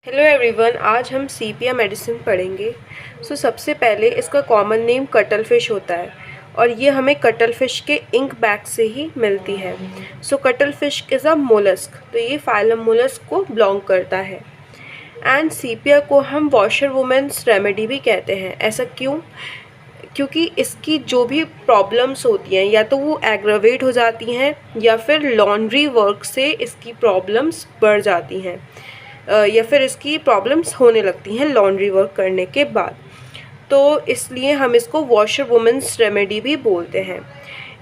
Hello everyone, आज हम सीपिया medicine पढ़ेंगे। सबसे पहले इसका कॉमन नेम कटल फिश होता है और ये हमें कटल फिश के इंक बैग से ही मिलती है। Cuttle fish is a mollusc, तो ये फाइलम मोलस्क को बिलोंग करता है। एंड सीपिया को हम वॉशर वुमेन्स रेमेडी भी कहते हैं। ऐसा क्यों? क्योंकि इसकी जो भी प्रॉब्लम्स होती हैं या तो वो एग्रावेट हो जाती हैं या फिर लॉन्ड्री वर्क से इसकी प्रॉब्लम्स बढ़ जाती हैं या फिर इसकी प्रॉब्लम्स होने लगती हैं लॉन्ड्री वर्क करने के बाद। तो इसलिए हम इसको वॉशर वुमेन्स रेमेडी भी बोलते हैं।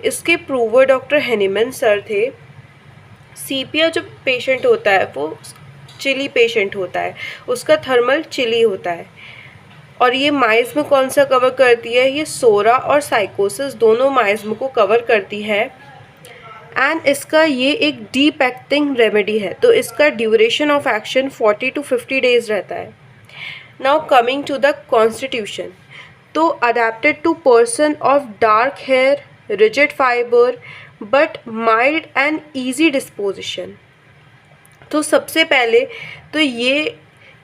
इसके प्रूवर डॉक्टर हेनीमैन सर थे। सीपिया जो पेशेंट होता है वो चिली पेशेंट होता है, उसका थर्मल चिली होता है। और ये माइज्म कौन सा कवर करती है? ये सोरा और साइकोसिस दोनों माइज्म को कवर करती है। एंड इसका ये एक डीप एक्टिंग रेमेडी है, तो इसका duration of action 40 to 50 days रहता है। Now coming to the constitution, तो adapted to person of dark hair, rigid fibre but mild and easy disposition. तो सबसे पहले तो ये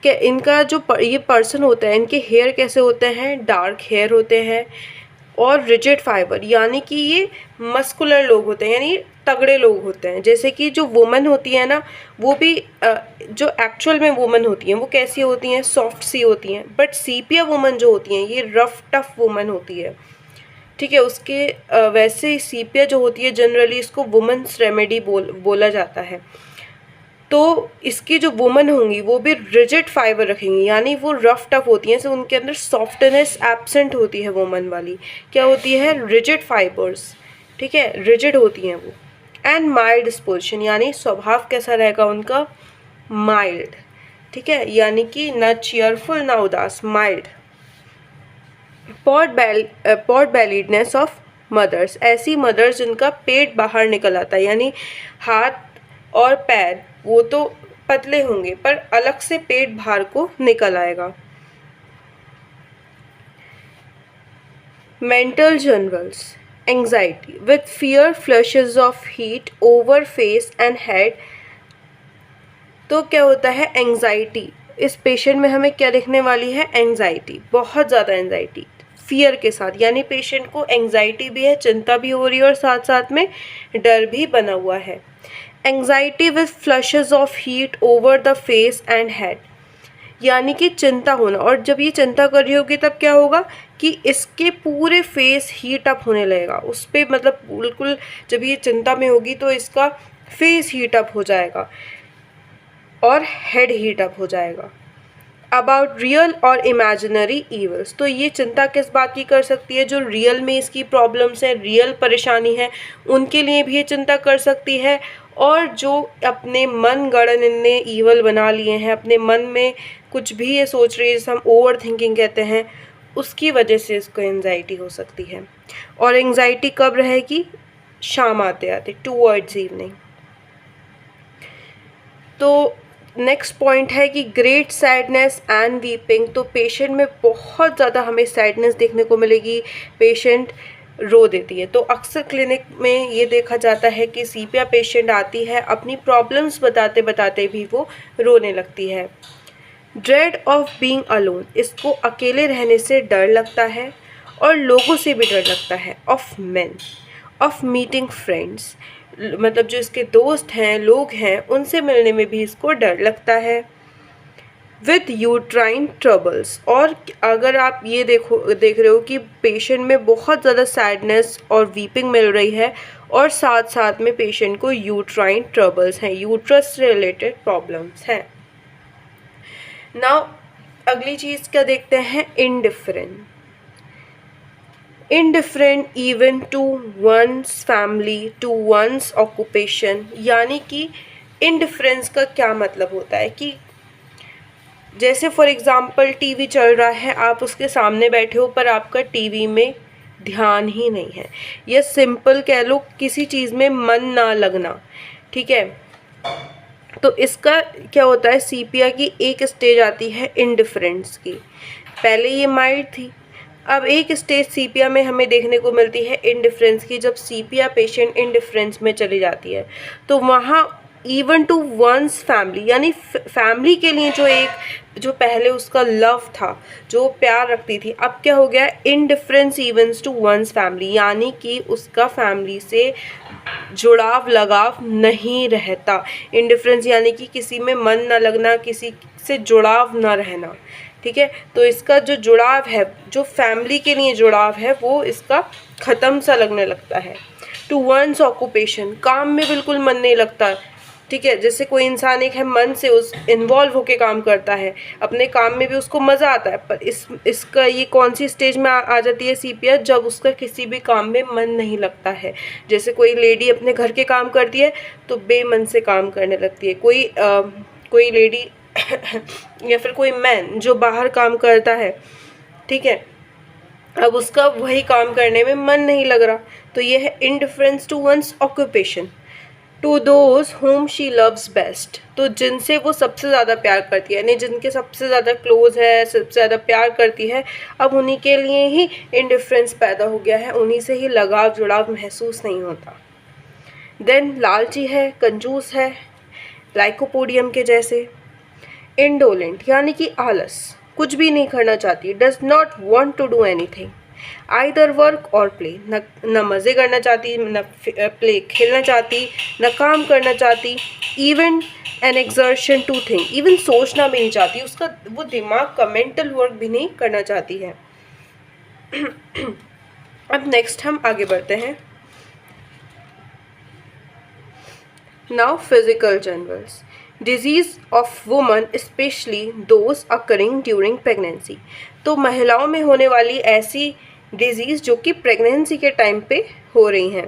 कि इनका जो ये पर्सन होता है, इनके हेयर कैसे होते हैं? डार्क हेयर होते हैं और रिजिड फाइबर, यानी कि ये मस्कुलर लोग होते हैं, यानी तगड़े लोग होते हैं। जैसे कि जो वुमन होती है ना, वो भी जो एक्चुअल में वुमन होती हैं वो कैसी होती हैं? सॉफ्ट सी होती हैं। बट सीपिया वुमन जो होती हैं ये रफ टफ वुमन होती है, ठीक है। उसके वैसे सीपिया जो होती है जनरली इसको वुमेन्स रेमेडी बोला जाता है। तो इसकी जो वुमन होंगी वो भी रिजिड फाइबर रखेंगी, यानी वो रफ टफ होती हैं, तो उनके अंदर सॉफ्टनेस एब्सेंट होती है। वुमन वाली क्या होती है? रिजिड फाइबर्स, ठीक है, रिजिड होती हैं वो। एंड माइल्ड डिस्पोजिशन, यानी स्वभाव कैसा रहेगा उनका? माइल्ड, ठीक है, यानी कि ना चीयरफुल ना उदास, माइल्ड। पॉट बेलिडनेस ऑफ मदर्स, ऐसी मदर्स जिनका पेट बाहर निकल आता है, यानी हाथ और पैर वो तो पतले होंगे पर अलग से पेट बाहर को निकल आएगा। Mental generals, anxiety with fear flushes of heat over face and head. तो क्या होता है? एंजाइटी। इस पेशेंट में हमें क्या देखने वाली है? एंजाइटी, बहुत ज़्यादा एंजाइटी फियर के साथ, यानी पेशेंट को एंजाइटी भी है, चिंता भी हो रही है और साथ साथ में डर भी बना हुआ है। Anxiety with flushes of heat over the face and head, यानी कि चिंता होना। और जब ये चिंता कर रही होगी तब क्या होगा कि इसके पूरे फेस हीट अप होने लगेगा उस पर, मतलब बिल्कुल जब ये चिंता में होगी तो इसका फेस हीट अप हो जाएगा और हेड हीट अप हो जाएगा। अबाउट रियल और इमेजिनरी ईवल्स, तो ये चिंता किस बात की कर सकती है? जो रियल में इसकी प्रॉब्लम्स है, रियल परेशानी है, उनके लिए भी ये चिंता कर सकती है। और जो अपने मन गढ़ इनने ईवल बना लिए हैं, अपने मन में कुछ भी ये सोच रही है जिसे हम ओवर थिंकिंग कहते हैं, उसकी वजह से इसको एंजाइटी हो सकती है। और एंजाइटी कब रहेगी? शाम आते आते, टूवर्ड्स इवनिंग। तो नेक्स्ट पॉइंट है कि ग्रेट सैडनेस एंड वीपिंग, तो पेशेंट में बहुत ज़्यादा हमें सैडनेस देखने को मिलेगी, पेशेंट रो देती है। तो अक्सर क्लिनिक में ये देखा जाता है कि सीपिया पेशेंट आती है, अपनी प्रॉब्लम्स बताते बताते भी वो रोने लगती है। ड्रेड ऑफ बीइंग अलोन, इसको अकेले रहने से डर लगता है और लोगों से भी डर लगता है। Of main, of meeting friends, मतलब जो इसके दोस्त हैं, लोग हैं, उनसे मिलने में भी इसको डर लगता है। विथ यूट्राइन ट्रबल्स, और अगर आप ये देख रहे हो कि पेशेंट में बहुत ज़्यादा सैडनेस और वीपिंग मिल रही है और साथ साथ में पेशेंट को यूट्राइन ट्रबल्स हैं, यूट्रस से रिलेटेड प्रॉब्लम्स हैं। नाउ अगली चीज़ क्या देखते हैं? Indifferent, indifferent even to one's family, to one's occupation, यानी कि indifference का क्या मतलब होता है कि जैसे फॉर एग्ज़ाम्पल टीवी चल रहा है, आप उसके सामने बैठे हो पर आपका टीवी में ध्यान ही नहीं है, या सिंपल कह लो किसी चीज़ में मन ना लगना, ठीक है। तो इसका क्या होता है? सीपिया की एक स्टेज आती है इंडिफरेंस की। पहले ये माइल्ड थी, अब एक स्टेज सीपिया में हमें देखने को मिलती है इंडिफरेंस की। जब सीपिया पेशेंट इंडिफरेंस में चली जाती है तो वहाँ इवन टू वंस फैमिली, यानी फैमिली के लिए जो एक जो पहले उसका लव था, जो प्यार रखती थी, अब क्या हो गया, इनडिफरेंस इवेंट्स टू वंस फैमिली, यानी कि उसका फैमिली से जुड़ाव लगाव नहीं रहता। इनडिफरेंस यानी कि किसी में मन न लगना, किसी से जुड़ाव न रहना, ठीक है। तो इसका जो जुड़ाव है, जो फैमिली के लिए जुड़ाव है, वो इसका ख़त्म सा लगने लगता है। टू वंस ऑक्यूपेशन, काम में बिल्कुल मन नहीं लगता, ठीक है। जैसे कोई इंसान एक है, मन से उस इन्वॉल्व होके काम करता है, अपने काम में भी उसको मज़ा आता है, पर इसका ये कौन सी स्टेज में आ जाती है सीपीआर, जब उसका किसी भी काम में मन नहीं लगता है। जैसे कोई लेडी अपने घर के काम करती है तो बेमन से काम करने लगती है, कोई लेडी या फिर कोई मैन जो बाहर काम करता है, ठीक है, अब उसका वही काम करने में मन नहीं लग रहा, तो ये है indifference to one's occupation. To those whom she loves best, तो जिनसे वो सबसे ज़्यादा प्यार करती है, यानी जिनके सबसे ज़्यादा क्लोज है, सबसे ज़्यादा प्यार करती है, अब उन्हीं के लिए ही इनडिफरेंस पैदा हो गया है, उन्हीं से ही लगाव जुड़ाव महसूस नहीं होता। देन लालची है, कंजूस है, लाइकोपोडियम के जैसे। इंडोलेंट यानी कि आलस, कुछ भी नहीं करना चाहती, does not want to do anything, either work और प्ले, न मज़े करना चाहती, न प्ले खेलना चाहती, न काम करना चाहती, even an exertion to think, even सोचना भी नहीं चाहती, उसका वो दिमाग का मेंटल वर्क भी नहीं करना चाहती है। अब नेक्स्ट हम आगे बढ़ते हैं। Now physical generals, disease of woman specially those occurring during pregnancy, तो महिलाओं में होने वाली ऐसी डिजीज़ जो कि प्रेगनेंसी के टाइम पे हो रही हैं,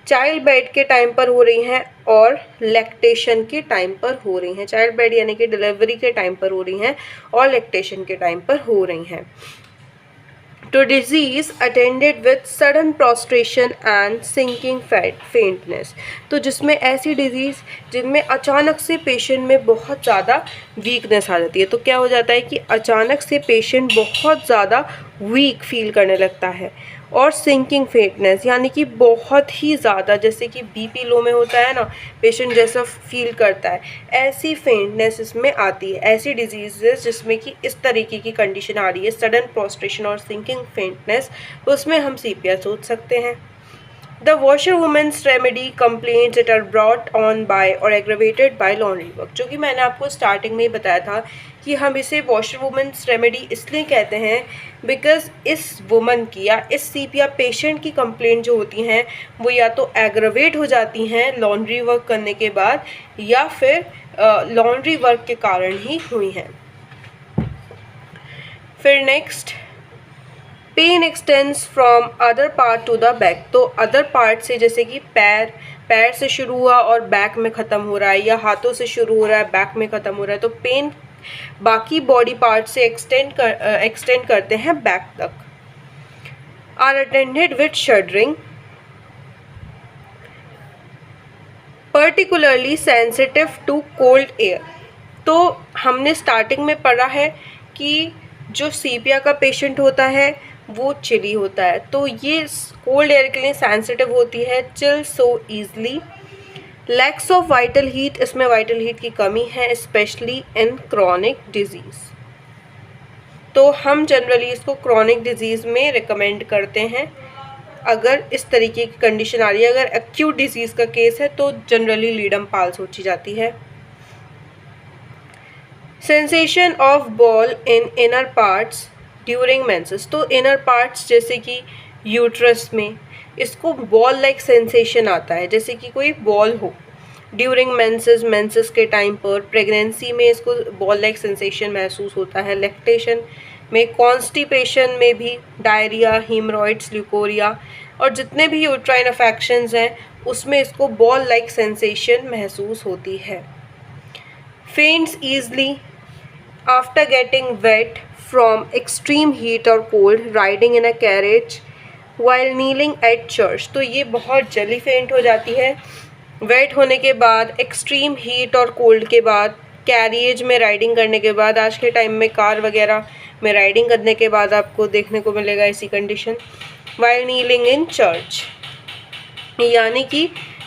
चाइल्ड बेड के टाइम पर हो रही हैं और लैक्टेशन के टाइम पर हो रही हैं। चाइल्ड बेड यानी कि डिलीवरी के टाइम पर हो रही हैं और लैक्टेशन के टाइम पर हो रही हैं। To disease attended with sudden prostration and sinking faintness, तो जिसमें ऐसी डिजीज़ जिनमें अचानक से पेशेंट में बहुत ज़्यादा वीकनेस आ जाती है, तो क्या हो जाता है कि अचानक से पेशेंट बहुत ज़्यादा वीक फील करने लगता है, और सिंकिंग फेंटनेस यानी कि बहुत ही ज़्यादा, जैसे कि बीपी लो में होता है ना, पेशेंट जैसा फील करता है, ऐसी फेंटनेस इसमें आती है। ऐसी डिजीज़ेस जिसमें कि इस तरीके की कंडीशन आ रही है, सडन प्रोस्ट्रेशन और सिंकिंग फेंटनेस, उसमें हम सीपीआर सोच सकते हैं। The washerwoman's remedy complaints that are brought on by or aggravated by laundry work, जो कि मैंने आपको स्टार्टिंग में ही बताया था कि हम इसे washerwoman's remedy इसलिए कहते हैं बिकॉज इस वुमन की या इस सीपीआर पेशेंट की कंप्लेंट जो होती हैं वो या तो एग्रवेट हो जाती हैं लॉन्ड्री वर्क करने के बाद, या फिर लॉन्ड्री वर्क के कारण ही हुई हैं। फिर next, pain extends from other part to the back, तो अदर पार्ट से, जैसे कि पैर से शुरू हुआ और बैक में ख़त्म हो रहा है, या हाथों से शुरू हो रहा है बैक में ख़त्म हो रहा है, तो पेन बाकी बॉडी पार्ट से एक्सटेंड करते हैं बैक तक। Are attended with shuddering, particularly sensitive to cold air, तो हमने स्टार्टिंग में पढ़ा है कि जो सीपिया का पेशेंट होता है वो चिली होता है, तो ये कोल्ड एयर के लिए सेंसिटिव होती है, chill so easily. Lakhs of vital heat, इसमें वाइटल हीट की कमी है, स्पेशली इन क्रॉनिक डिजीज़, तो हम जनरली इसको क्रॉनिक डिजीज़ में रिकमेंड करते हैं। अगर इस तरीके की कंडीशन आ रही है, अगर एक्यूट डिजीज़ का केस है तो जनरली लीडम पाल सोची जाती है। Sensation of ball in inner parts during menses, तो इनर पार्ट्स जैसे कि यूट्रस में इसको बॉल लाइक सेंसेशन आता है, जैसे कि कोई बॉल हो। ड्यूरिंग मेंसेस के टाइम पर, प्रेगनेंसी में इसको बॉल लाइक सेंसेशन महसूस होता है, लैक्टेशन में, कॉन्स्टिपेशन में भी, डायरिया, हीमरॉइड्स, ल्यूकोरिया और जितने भी यूट्राइन अफेक्शंस हैं उसमें इसको बॉल लाइक सेंसेशन महसूस होती है। फेंट्स easily after getting wait from extreme heat or cold, riding in a carriage while kneeling at church, तो ये बहुत जल्दी फेंट हो जाती है वेट होने के बाद, एक्सट्रीम हीट और कोल्ड के बाद, कैरिएज में राइडिंग करने के बाद, आज के टाइम में कार वगैरह में राइडिंग करने के बाद आपको देखने को मिलेगा ऐसी condition. while kneeling in church, यानी कि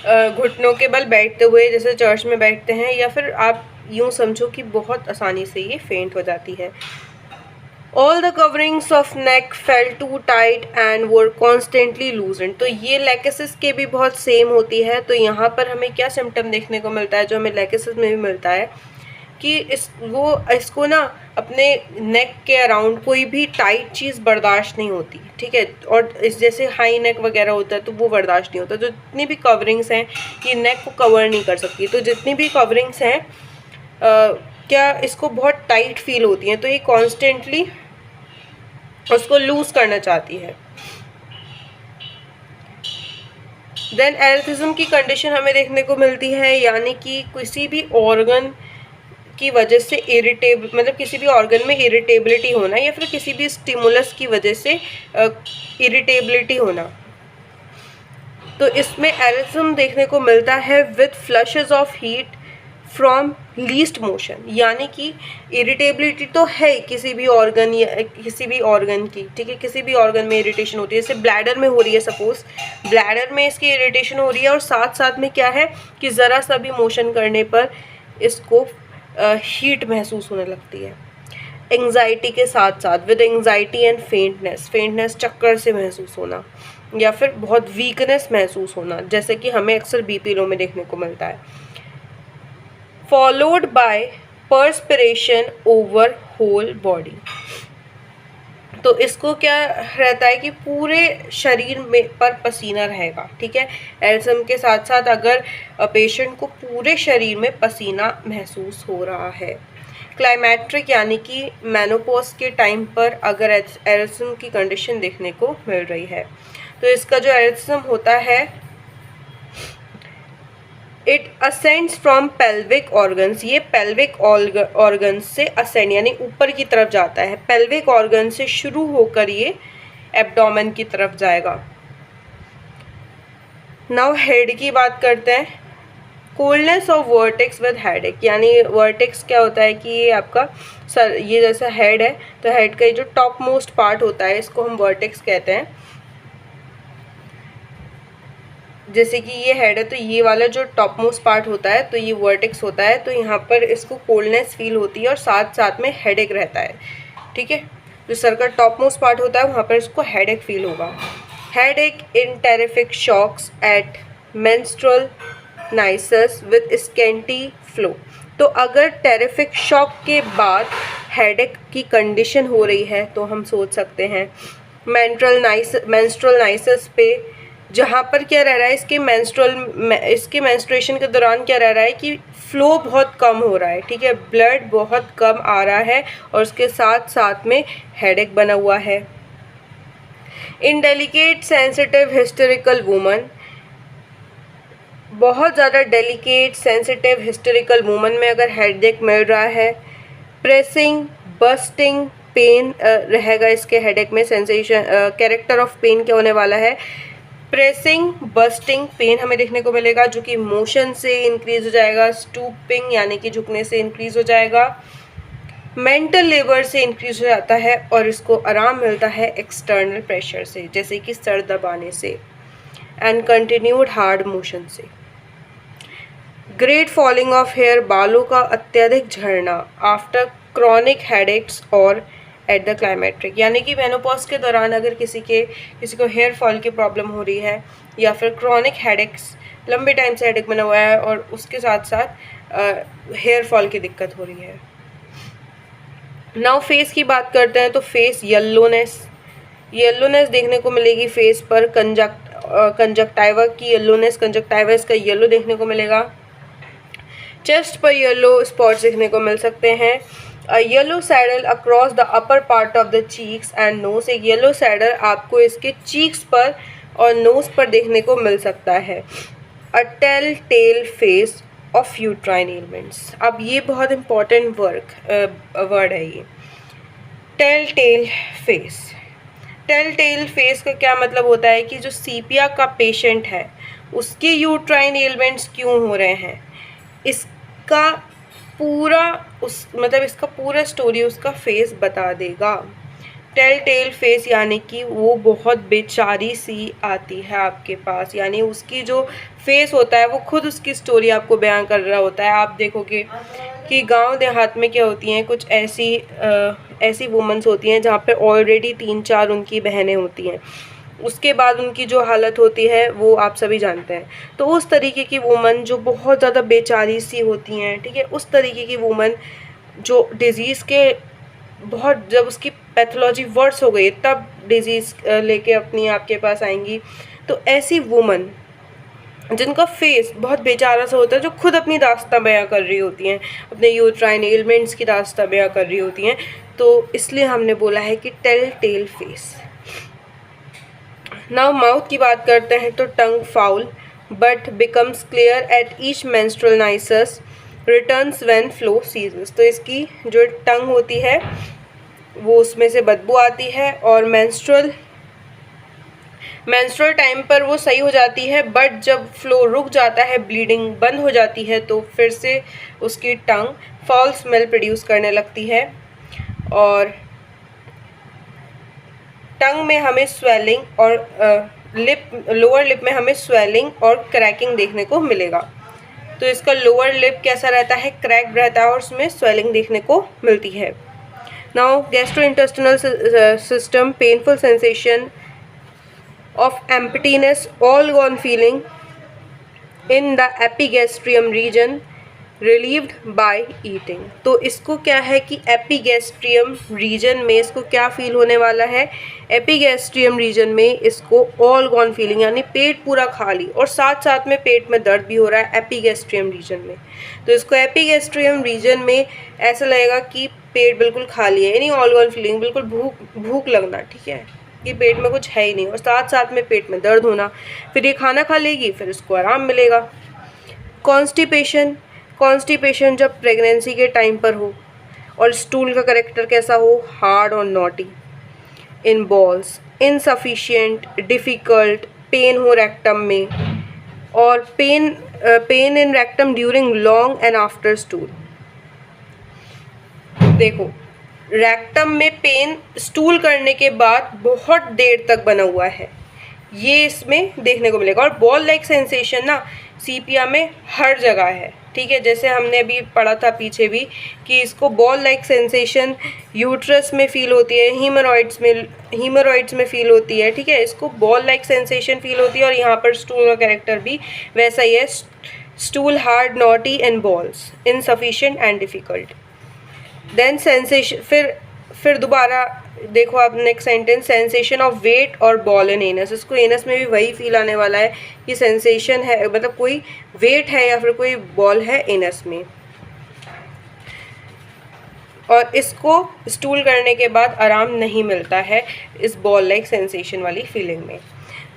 घुटनों के बल बैठते हुए, जैसे चर्च में बैठते हैं, या फिर आप यूँ समझो कि बहुत आसानी से ये फेंट हो जाती है। All the coverings of neck feel too tight and were constantly loosen. तो ये लेकेसिस के भी बहुत सेम होती है। तो यहाँ पर हमें क्या सिम्टम देखने को मिलता है जो हमें लेकेसिस में भी मिलता है कि इसको ना अपने नेक के अराउंड कोई भी टाइट चीज़ बर्दाश्त नहीं होती, ठीक है। और इस जैसे हाई नेक वगैरह होता है तो वो बर्दाश्त नहीं होता। जो जितनी भी कवरिंग्स हैं ये नेक को कवर नहीं कर सकती। तो जितनी भी कवरिंग्स हैं क्या इसको बहुत टाइट फील होती हैं, तो ये कॉन्स्टेंटली उसको लूज़ करना चाहती है। देन एरिथ्मिज्म की कंडीशन हमें देखने को मिलती है, यानी कि किसी भी ऑर्गन की वजह से मतलब किसी भी ऑर्गन में इरिटेबिलिटी होना या फिर किसी भी स्टिमुलस की वजह से इरिटेबिलिटी होना। तो इसमें एरिथ्म देखने को मिलता है with flushes of heat from least motion, यानी कि इरिटेबिलिटी तो है किसी भी ऑर्गन या किसी भी ऑर्गन की, ठीक है। किसी भी ऑर्गन में इरिटेशन होती है, जैसे ब्लैडर में हो रही है, सपोज ब्लैडर में इसकी इरिटेशन हो रही है और साथ साथ में क्या है कि ज़रा सा भी मोशन करने पर इसको हीट महसूस होने लगती है। एंग्जाइटी के साथ साथ विद एंग्जाइटी एंड फेंटनेस चक्कर से महसूस होना या फिर बहुत वीकनेस महसूस होना, जैसे कि हमें अक्सर बीपी लो में देखने को मिलता है। Followed by perspiration over whole body. तो इसको क्या रहता है कि पूरे शरीर में पर पसीना रहेगा, ठीक है। एरिथ्म के साथ साथ अगर पेशेंट को पूरे शरीर में पसीना महसूस हो रहा है। क्लाइमेट्रिक यानी कि मेनोपॉज के टाइम पर अगर एरिथ्म की कंडीशन देखने को मिल रही है, तो इसका जो एरिथ्म होता है it ascends from pelvic organs. ये पेल्विक ऑर्गन्स से असेंड यानी ऊपर की तरफ जाता है। पेल्विक ऑर्गन से शुरू होकर ये एब्डोमेन की तरफ जाएगा। नाउ हेड की बात करते हैं। Coldness of vertex with headache, यानी वर्टेक्स क्या होता है कि ये आपका सर, ये जैसा हेड है तो हेड का जो टॉप मोस्ट पार्ट होता है इसको हम वर्टेक्स कहते हैं। जैसे कि ये हेड है तो ये वाला जो टॉप मोस्ट पार्ट होता है तो ये वर्टेक्स होता है। तो यहाँ पर इसको कोल्डनेस फील होती है और साथ साथ में हेडेक रहता है, ठीक है। जो सर का टॉप मोस्ट पार्ट होता है वहाँ पर इसको हेडेक फील होगा। Headache in terrific shocks at menstrual nisus with scanty flow. तो अगर टेरिफिक शॉक के बाद हेडेक की कंडीशन हो रही है तो हम सोच सकते हैं मेंस्ट्रुअल नाइसस पे, जहाँ पर क्या रह रहा है इसके मेंस्ट्रुएशन के दौरान क्या रह रहा है कि फ्लो बहुत कम हो रहा है, ठीक है। ब्लड बहुत कम आ रहा है और उसके साथ साथ में हेडेक बना हुआ है। इन डेलिकेट सेंसिटिव हिस्टेरिकल वुमन, बहुत ज़्यादा डेलिकेट सेंसिटिव हिस्टेरिकल वुमन में अगर हेडेक मिल रहा है, प्रेसिंग बस्टिंग पेन रहेगा इसके हेडेक में। सेंसेशन कैरेक्टर ऑफ पेन क्या होने वाला है, प्रेसिंग बस्टिंग पेन हमें देखने को मिलेगा जो कि मोशन से इंक्रीज हो जाएगा, स्टूपिंग यानी कि झुकने से इंक्रीज हो जाएगा, मेंटल लेबर से इंक्रीज हो जाता है और इसको आराम मिलता है एक्सटर्नल प्रेशर से, जैसे कि सर दबाने से एंड कंटिन्यूड हार्ड मोशन से। ग्रेट फॉलिंग ऑफ हेयर, बालों का अत्यधिक झड़ना आफ्टर क्रॉनिक हेडेक्स और एट द क्लाइमेट्रिक, यानी कि मेनोपॉज के दौरान अगर किसी को हेयर फॉल की प्रॉब्लम हो रही है या फिर क्रॉनिक हेडेक्स, लंबे टाइम से हेडेक बना हुआ है और उसके साथ साथ हेयर फॉल की दिक्कत हो रही है। नाउ फेस की बात करते हैं। तो फेस येलोनेस देखने को मिलेगी फेस पर। कंजक्टाइवा की येलोनेस, कंजक्टाइवा इसका येलो देखने को मिलेगा। चेस्ट पर येलो स्पॉट्स देखने को मिल सकते हैं। Yellow saddle across the upper part of the cheeks and nose, एक येलो सैडल आपको इसके चीक्स पर और नोज पर देखने को मिल सकता है। A telltale face of uterine elements, अब ये बहुत इंपॉर्टेंट वर्ड है ये telltale face. Telltale face का क्या मतलब होता है कि जो सीपिया का पेशेंट है उसके यूट्राइन एलिमेंट्स क्यों हो रहे हैं, इसका पूरा स्टोरी उसका फेस बता देगा। टेल टेल फेस यानी कि वो बहुत बेचारी सी आती है आपके पास, यानी उसकी जो फेस होता है वो खुद उसकी स्टोरी आपको बयान कर रहा होता है। आप देखोगे कि गांव देहात में क्या होती हैं, कुछ ऐसी वुमेंस होती हैं जहाँ पे ऑलरेडी 3-4 उनकी बहनें होती हैं, उसके बाद उनकी जो हालत होती है वो आप सभी जानते हैं। तो उस तरीके की वुमन जो बहुत ज़्यादा बेचारी सी होती हैं, ठीक है, उस तरीके की वुमन जो डिज़ीज़ के बहुत, जब उसकी पैथोलॉजी वर्स हो गई तब डिज़ीज़ लेके अपनी आपके पास आएंगी। तो ऐसी वुमन जिनका फेस बहुत बेचारा सा होता है, जो खुद अपनी दास्तां बयां कर रही होती हैं, अपने यूट्राइन एलिमेंट्स की दास्तां बयां कर रही होती हैं, तो इसलिए हमने बोला है कि telltale face. Now mouth की बात करते हैं तो tongue foul but becomes clear at each menstrual nisus returns when flow ceases. तो इसकी जो टंग होती है वो उसमें से बदबू आती है और मेंस्ट्रुअल टाइम पर वो सही हो जाती है, बट जब फ्लो रुक जाता है, ब्लीडिंग बंद हो जाती है, तो फिर से उसकी टंग फाउल स्मेल प्रोड्यूस करने लगती है और टंग में हमें स्वेलिंग और लोअर लिप में हमें स्वेलिंग और क्रैकिंग देखने को मिलेगा। तो इसका लोअर लिप कैसा रहता है, क्रैक रहता है और उसमें स्वेलिंग देखने को मिलती है। Now gastrointestinal system, painful sensation of emptiness, all gone feeling in the epigastrium region relieved by eating। तो इसको क्या है कि एपिगैस्ट्रियम रीजन में इसको क्या फील होने वाला है, एपिगैस्ट्रियम रीजन में इसको ऑल गॉन फीलिंग यानी पेट पूरा खाली और साथ साथ में पेट में दर्द भी हो रहा है एपिगैस्ट्रियम रीजन में। तो इसको एपिगैस्ट्रियम रीजन में ऐसा लगेगा कि पेट बिल्कुल खाली है, यानी ऑल गॉन फीलिंग, बिल्कुल भूख लगना, ठीक है, कि पेट में कुछ है ही नहीं और साथ साथ में पेट में दर्द होना। फिर ये खाना खा लेगी, फिर इसको आराम मिलेगा। कॉन्स्टिपेशन जब प्रेगनेंसी के टाइम पर हो और स्टूल का करेक्टर कैसा हो, हार्ड और नॉटी इन बॉल्स, इनसफिशिएंट, डिफ़िकल्ट, पेन हो रेक्टम में और pain in rectum during long and after stool. देखो, रेक्टम में पेन स्टूल करने के बाद बहुत देर तक बना हुआ है, ये इसमें देखने को मिलेगा। और बॉल लाइक सेंसेशन ना सीपिया में हर जगह है, ठीक है, जैसे हमने अभी पढ़ा था पीछे भी कि इसको बॉल लाइक सेंसेशन यूट्रस में फील होती है, हीमोरॉइड्स में फील होती है, ठीक है, इसको बॉल लाइक सेंसेशन फील होती है। और यहाँ पर स्टूल का कैरेक्टर भी वैसा ही है, stool hard, knotty and balls, insufficient and difficult. Then sensation, फिर दोबारा देखो आप next sentence, sensation of weight और बॉल इन एनस। इसको एनस में भी वही फील आने वाला है कि सेंसेशन है, मतलब कोई वेट है या फिर कोई बॉल है एनस में, और इसको स्टूल करने के बाद आराम नहीं मिलता है इस बॉल लाइक सेंसेशन वाली फीलिंग में।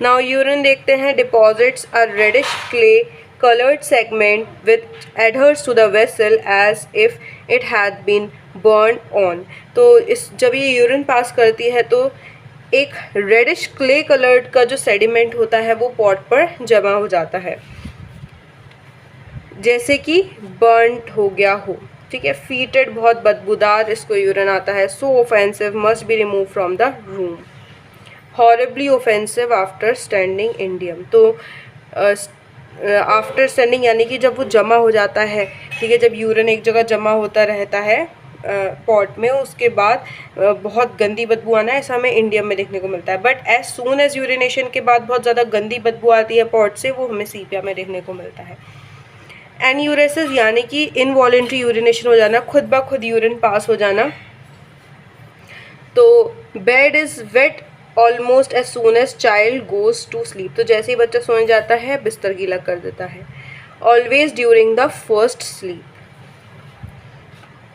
नाउ यूरिन देखते हैं, deposits a reddish clay colored segment which adheres to the vessel as if it had been burned on। तो इस जब ये यूरिन पास करती है तो एक रेडिश क्ले कलर्ड का जो सेडिमेंट होता है वो पॉट पर जमा हो जाता है, जैसे कि बर्नड हो गया हो, ठीक है, फीटेड, बहुत बदबूदार इसको यूरिन आता है। सो offensive, must be remove from the room, horribly offensive after standing indium. तो आफ्टर स्टैंडिंग यानी कि जब वो जमा हो जाता है, ठीक है, जब यूरिन एक जगह जमा होता रहता है पॉट में, उसके बाद बहुत गंदी बदबू आना, ऐसा हमें इंडियम में देखने को मिलता है। But as soon as urination के बाद बहुत ज़्यादा गंदी बदबू आती है पॉट से, वो हमें सीपिया में देखने को मिलता है। एन्यूरेसिस यानी कि इनवॉलेंट्री यूरिनेशन हो जाना, खुद ब खुद यूरिन पास हो जाना। तो bed is wet almost as soon as child goes to sleep. तो जैसे ही बच्चा सोने जाता है बिस्तर गीला कर देता है। Always during the first sleep,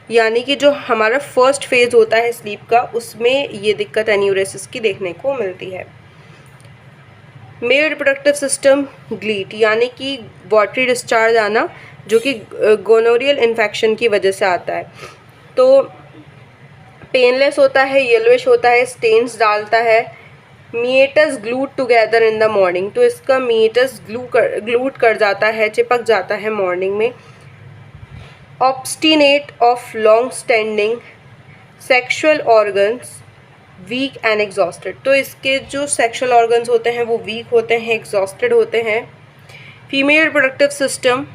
यानी कि जो हमारा फर्स्ट फेज होता है स्लीप का, उसमें ये दिक्कत एन्यूरेसिस की देखने को मिलती है। मेल रिप्रोडक्टिव सिस्टम ग्लीट, यानी कि वाटरी डिस्चार्ज आना, जो कि गोनोरियल इन्फेक्शन की वजह से आता है। तो पेनलेस होता है, येलोइश होता है, स्टेन्स डालता है। Meatus glued together in the morning, तो इसका मीएटस ग्लूड कर जाता है, चिपक जाता है मॉर्निंग में। Obstinate of long standing sexual organs weak and exhausted, तो इसके जो सेक्सुअल ऑर्गन्स होते हैं वो वीक होते हैं, एग्जॉस्टेड होते हैं। Female reproductive system,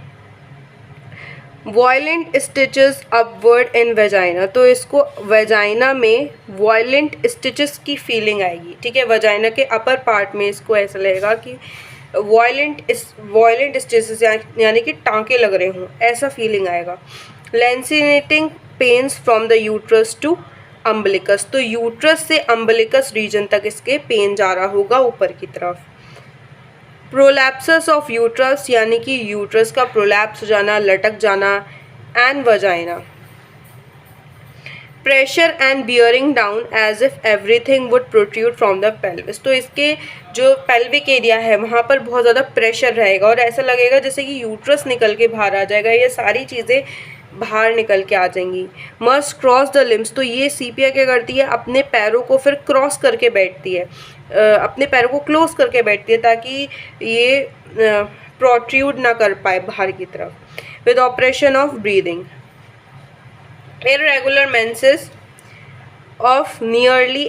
violent stitches upward इन वेजाइना, तो इसको वेजाइना में वॉयलेंट स्टिचेस की फीलिंग आएगी, ठीक है। वेजाइना के अपर पार्ट में इसको ऐसा लगेगा कि वॉयलेंट स्टिचेस यानी कि टाँके लग रहे हों, ऐसा फीलिंग आएगा। Lancinating pains from the uterus to umbilicus, तो यूट्रस से अम्बलिकस रीजन तक इसके पेन जा रहा होगा ऊपर की तरफ। प्रोलैप्सस ऑफ यूट्रस, यानी कि यूट्रस का प्रोलैप्स हो जाना, लटक जाना। And vagina, pressure and bearing down as if everything would protrude from the pelvis, तो इसके जो पेल्विक एरिया है वहाँ पर बहुत ज़्यादा प्रेशर रहेगा और ऐसा लगेगा जैसे कि यूट्रस निकल के बाहर आ जाएगा, ये सारी चीज़ें बाहर निकल के आ जाएंगी। मस्ट क्रॉस द लिम्स, तो ये सीपिया क्या करती है, अपने पैरों को फिर क्रॉस करके बैठती है, अपने पैरों को क्लोज करके बैठती है ताकि ये प्रोट्रूड ना कर पाए बाहर की तरफ। With operation of breathing, irregular menses of nearly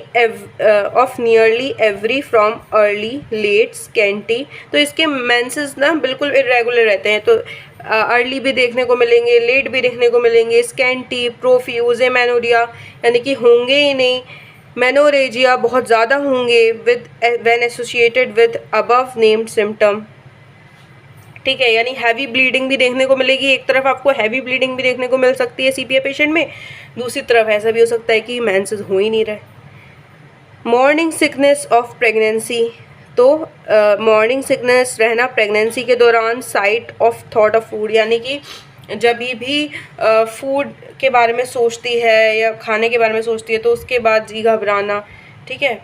every from early late scanty, तो इसके menses ना बिल्कुल irregular रहते हैं, तो अर्ली भी देखने को मिलेंगे, लेट भी देखने को मिलेंगे। स्कैंटी, प्रोफ्यूज, एमेनोरिया यानी कि होंगे ही नहीं, मेनोरेजिया बहुत ज़्यादा होंगे, with when associated with above named symptom, ठीक है। यानी हैवी ब्लीडिंग भी देखने को मिलेगी, एक तरफ आपको हैवी ब्लीडिंग भी देखने को मिल सकती है सीपीए पेशेंट में, दूसरी तरफ ऐसा भी हो सकता है कि मेंसेस हो ही नहीं रहे। मॉर्निंग सिकनेस ऑफ प्रेगनेंसी, तो मॉर्निंग सिकनेस रहना प्रेगनेंसी के दौरान। Site of thought of food, यानी कि जब भी फूड के बारे में सोचती है या खाने के बारे में सोचती है तो उसके बाद जी घबराना, ठीक है।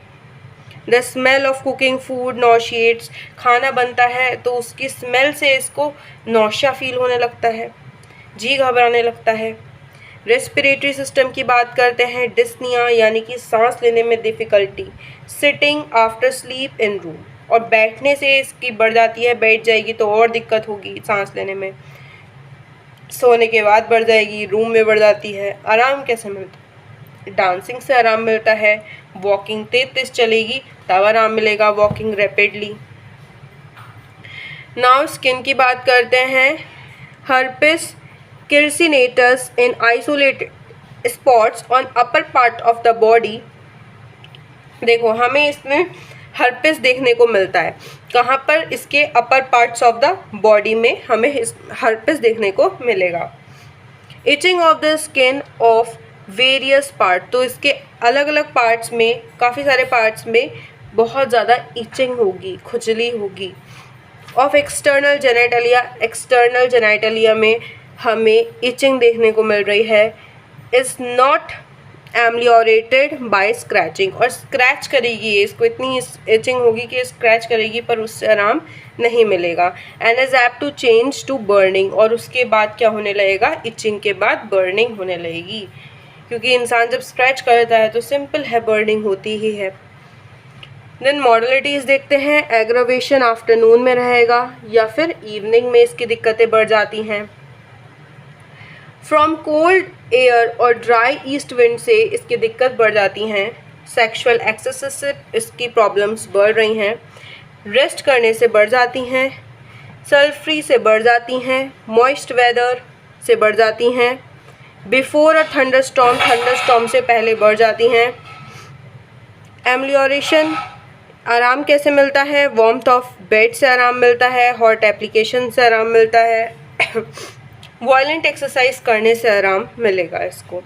The smell of cooking food nauseates, खाना बनता है तो उसकी स्मेल से इसको नौशा फील होने लगता है, जी घबराने लगता है। रेस्पिरेटरी सिस्टम की बात करते हैं, डिस्निया यानी कि सांस लेने में difficulty. Sitting after sleep in room, और बैठने से इसकी बढ़ जाती है, बैठ जाएगी तो और दिक्कत होगी सांस लेने में, सोने के बाद बढ़ जाएगी, रूम में बढ़ जाती है। आराम कैसे मिलता है, डांसिंग से आराम मिलता है, वॉकिंग तेज चलेगी तब आराम मिलेगा, वॉकिंग रैपिडली। नाउ स्किन की बात करते हैं, herpes circinatus in isolated spots on upper part of the body. देखो हमें इसमें हर्पिस देखने को मिलता है, कहाँ पर, इसके upper parts of the body में हमें इस हर्पिस देखने को मिलेगा। Itching of the skin of various part, तो इसके अलग अलग पार्ट्स में, काफ़ी सारे पार्ट्स में बहुत ज़्यादा इचिंग होगी, खुजली होगी। ऑफ एक्सटर्नल जेनेटलिया, एक्सटर्नल जेनेटलिया में हमें इचिंग देखने को मिल रही है। इज़ नॉट एमलियोरेटेड बाय स्क्रैचिंग, और स्क्रैच करेगी इसको, इतनी इचिंग होगी कि स्क्रैच करेगी पर उससे आराम नहीं मिलेगा। And is apt to change to burning, और उसके बाद क्या होने लगेगा, इचिंग के बाद बर्निंग होने लगेगी, क्योंकि इंसान जब स्क्रैच करता है तो सिंपल है, बर्निंग होती ही है। देन मॉडलिटीज़ देखते हैं, एग्रावेशन आफ्टरनून में रहेगा या फिर इवनिंग में इसकी दिक्कतें बढ़ जाती हैं। फ्रॉम कोल्ड एयर और ड्राई ईस्ट विंड से इसकी दिक्कत बढ़ जाती हैं। सेक्सुअल एक्सेस से इसकी प्रॉब्लम्स बढ़ रही हैं। रेस्ट करने से बढ़ जाती हैं। सल्फ्री से बढ़ जाती हैं। मॉइस्ट वेदर से बढ़ जाती हैं। बिफोर अ थंडरस्टॉर्म, थंडरस्टॉर्म से पहले बढ़ जाती हैं। एमलियोरेशन, आराम कैसे मिलता है, वार्मथ ऑफ बेड से आराम मिलता है, हॉट एप्लीकेशन से आराम मिलता है, वायलेंट एक्सरसाइज करने से आराम मिलेगा इसको।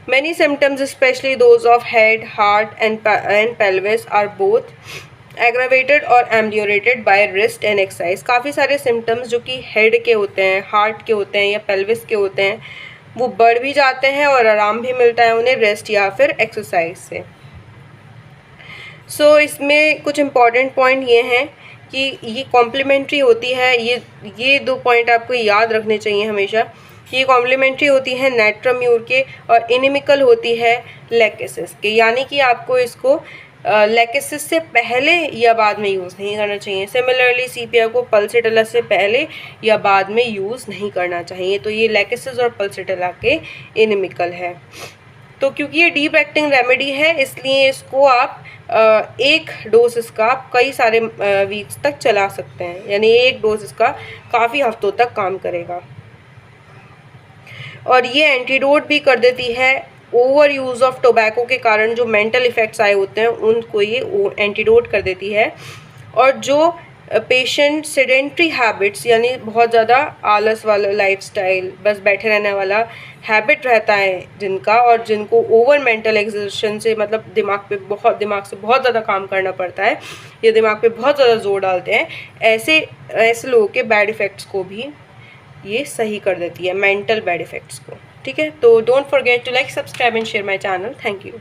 Many symptoms especially those of head, heart and pelvis are both aggravated और ameliorated by rest and exercise. काफ़ी सारे सिम्टम्स जो कि हेड के होते हैं, हार्ट के होते हैं या पेल्विस के होते हैं, वो बढ़ भी जाते हैं और आराम भी मिलता है उन्हें रेस्ट या फिर एक्सरसाइज से। सो इसमें कुछ इम्पॉर्टेंट पॉइंट ये हैं कि ये कॉम्प्लीमेंट्री होती है, ये 2 पॉइंट आपको याद रखने चाहिए हमेशा। ये कॉम्प्लीमेंट्री होती है नेट्राम्यूर के और इनिमिकल होती है लैकेसिस के, यानी कि आपको इसको लैकेसिस से पहले या बाद में यूज़ नहीं करना चाहिए। सिमिलरली सीपिया को पल्सिटला से पहले या बाद में यूज़ नहीं करना चाहिए। तो ये लैकेसिस और पल्सिटला के इनिमिकल है। तो क्योंकि ये डीप एक्टिंग रेमेडी है इसलिए इसको आप एक डोज इसका आप कई सारे वीक्स तक चला सकते हैं, यानी एक डोज इसका काफ़ी हफ्तों तक काम करेगा। और ये एंटीडोट भी कर देती है ओवर यूज़ ऑफ टोबैको के कारण जो मेंटल इफ़ेक्ट्स आए होते हैं उनको ये एंटीडोट कर देती है। और जो पेशेंट सेडेंट्री हैबिट्स यानी बहुत ज़्यादा आलस वाला लाइफस्टाइल, बस बैठे रहने वाला हैबिट रहता है जिनका, और जिनको ओवर मेंटल एक्सर्शन से मतलब दिमाग से बहुत ज़्यादा काम करना पड़ता है, ये दिमाग पे बहुत ज़्यादा जोर डालते हैं, ऐसे लोगों के बैड इफ़ेक्ट्स को भी ये सही कर देती है, मेंटल बैड इफ़ेक्ट्स को। ठीक है, तो don't forget to like, subscribe and share my channel. Thank you.